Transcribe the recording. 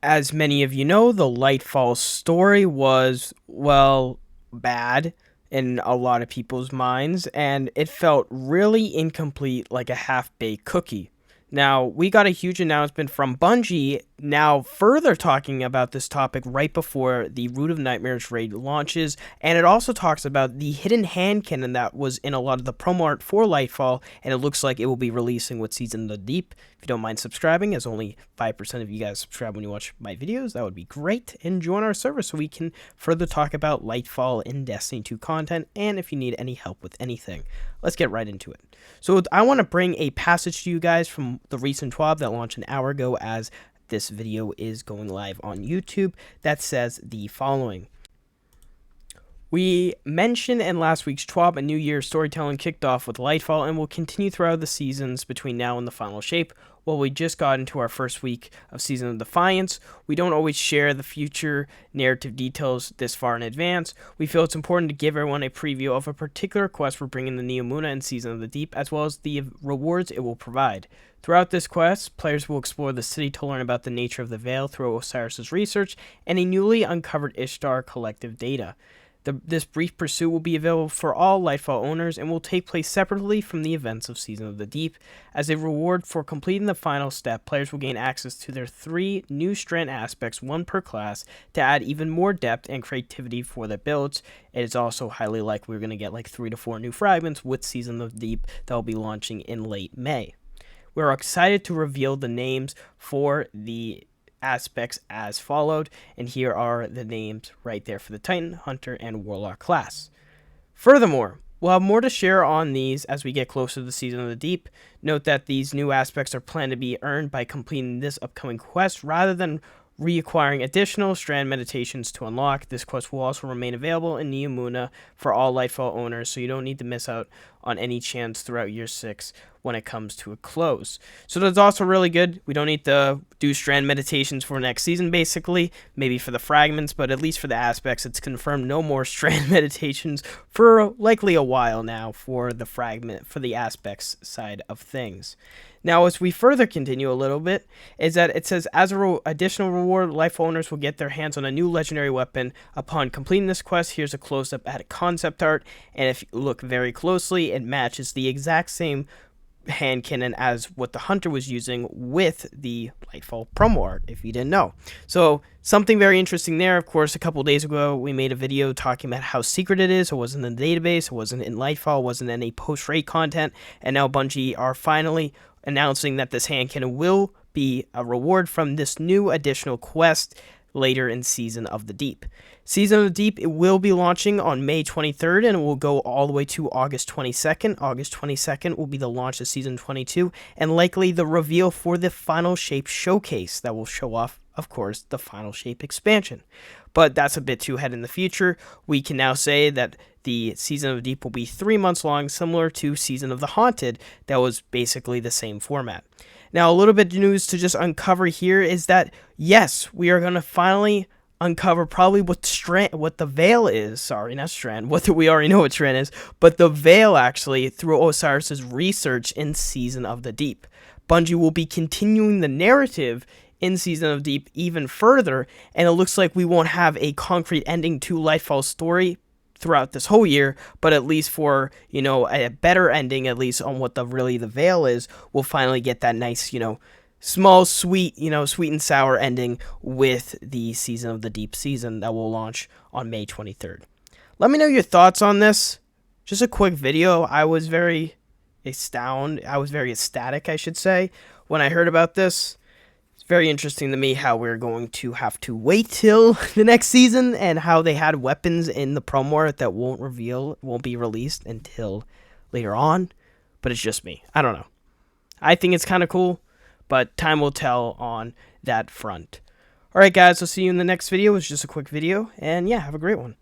As many of you know, the Lightfall story was, well, bad in a lot of people's minds, and it felt really incomplete, like a half-baked cookie. Now, we got a huge announcement from Bungie now further talking about this topic right before the Root of Nightmares raid launches, and it also talks about the hidden hand cannon that was in a lot of the promo art for Lightfall, and it looks like it will be releasing with Season of the Deep. If you don't mind subscribing, as only 5% of you guys subscribe when you watch my videos, that would be great, and join our server so we can further talk about Lightfall and Destiny 2 content, and if you need any help with anything. Let's get right into it. So I want to bring a passage to you guys from the Recent Twab that launched an hour ago as this video is going live on YouTube that says the following. We mentioned in last week's Twab a New Year's storytelling kicked off with Lightfall and will continue throughout the seasons between now and the final shape. While we just got into our first week of Season of Defiance, we don't always share the future narrative details this far in advance. We feel it's important to give everyone a preview of a particular quest we're bringing the Neomuna and Season of the Deep, as well as the rewards it will provide. Throughout this quest, players will explore the city to learn about the nature of the Veil through Osiris' research and a newly uncovered Ishtar collective data. This brief pursuit will be available for all Lightfall owners and will take place separately from the events of Season of the Deep. As a reward for completing the final step, players will gain access to their 3 new strand aspects, 1 per class, to add even more depth and creativity for their builds. It is also highly likely we're going to get like 3 to 4 new fragments with Season of the Deep that will be launching in late May. We're excited to reveal the names for the aspects as followed, and here are the names right there for the Titan, Hunter, and Warlock class. Furthermore, we'll have more to share on these as we get closer to the Season of the Deep. Note that these new aspects are planned to be earned by completing this upcoming quest rather than reacquiring additional strand meditations to unlock. This quest will also remain available in Neomuna for all Lightfall owners, so you don't need to miss out on any chance throughout year 6 when it comes to a close. So that's also really good. We don't need to do strand meditations for next season, basically, maybe for the fragments, but at least for the aspects, it's confirmed no more strand meditations for likely a while now for the aspects side of things. Now, as we further continue a little bit, is that it says, as an additional reward, Lightfall owners will get their hands on a new legendary weapon. Upon completing this quest, here's a close-up at a concept art, and if you look very closely, it matches the exact same hand cannon as what the Hunter was using with the Lightfall promo art, if you didn't know. So something very interesting there. Of course, a couple days ago we made a video talking about how secret it is. It wasn't in the database, it wasn't in Lightfall, it wasn't any post-raid content, and now Bungie are finally announcing that this hand cannon will be a reward from this new additional quest later in Season of the Deep. Season of the Deep, it will be launching on May 23rd, and it will go all the way to August 22nd. August 22nd will be the launch of Season 22, and likely the reveal for the Final Shape showcase that will show off, of course, the Final Shape expansion. But that's a bit too ahead in the future. We can now say that the Season of the Deep will be 3 months long, similar to Season of the Haunted, that was basically the same format. Now, a little bit of news to just uncover here is that, yes, we are going to finally uncover probably what the Veil is. Sorry, not Strand. We already know what Strand is, but the Veil actually through Osiris' research in Season of the Deep. Bungie will be continuing the narrative in Season of Deep even further, and it looks like we won't have a concrete ending to Lightfall's story throughout this whole year, but at least for, a better ending, at least on what the Veil is, we'll finally get that nice, small, sweet, sweet and sour ending with the Season of the Deep season that will launch on May 23rd. Let me know your thoughts on this. Just a quick video. I was very ecstatic, I should say, when I heard about this. It's very interesting to me how we're going to have to wait till the next season, and how they had weapons in the promo art that won't be released until later on. But it's just me. I don't know. I think it's kind of cool, but time will tell on that front. Alright guys, I'll see you in the next video. It's just a quick video, and yeah, have a great one.